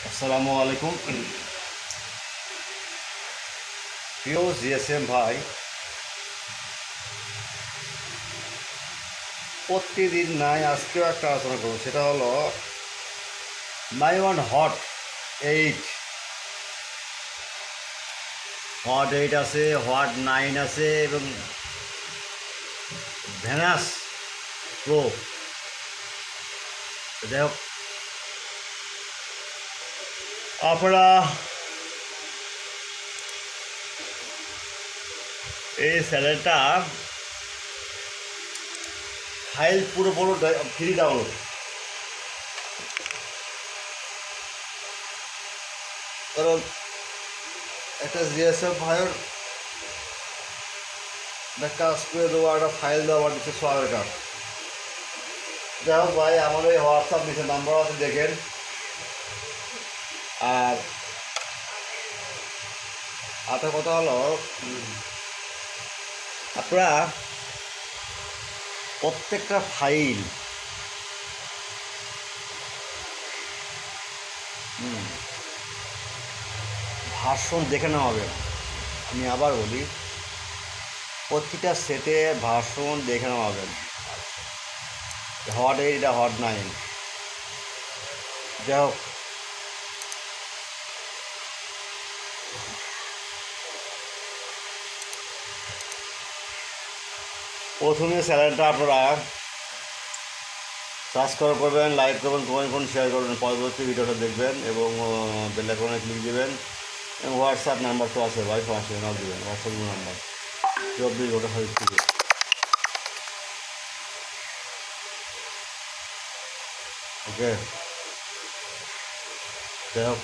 আসসালামু আলাইকুম প্রিয় জিএসএম ভাই। প্রতিদিন নাই, আজকেও একটা আলোচনা করবো, সেটা হলো ওয়ান হট 8 আছে, হট 9 আছে এবং ভেনাস প্রো। যাই হোক, আপনারা এই চ্যানেলটা ফাইল পুরো ফ্রি ডাউনলোড, কারণ একটা জিএসএম ভাইয়ের একটা কাজ করে দেবো, একটা ফাইল দেওয়া দিচ্ছে সোয়ারের কাজ। যাই হোক ভাই, আমার এই হোয়াটসঅ্যাপ নিচে নাম্বার আছে, দেখেন। আর আপনার কথা হলো, আপনারা প্রত্যেকটা ফাইল ভার্সন দেখে নেওয়া হবে। আমি আবার বলি, প্রতিটা সেটে ভার্সন দেখে নেওয়া হবে। হট 8, এটা হট 9। যাই হোক, প্রথমে চ্যানেলটা আপনারা সাবস্ক্রাইব করবেন, লাইক করবেন, কমেন্ট করুন, শেয়ার করবেন, পরবর্তী ভিডিওটা দেখবেন এবং বেল আইকনে ক্লিক দেবেন। এবং হোয়াটসঅ্যাপ নাম্বার তো আছে ভাই, সমস্যা নাও দেবেন, হোয়াটসঅ্যাপ নাম্বার 24 ঘন্টা ওকে। যাই হোক,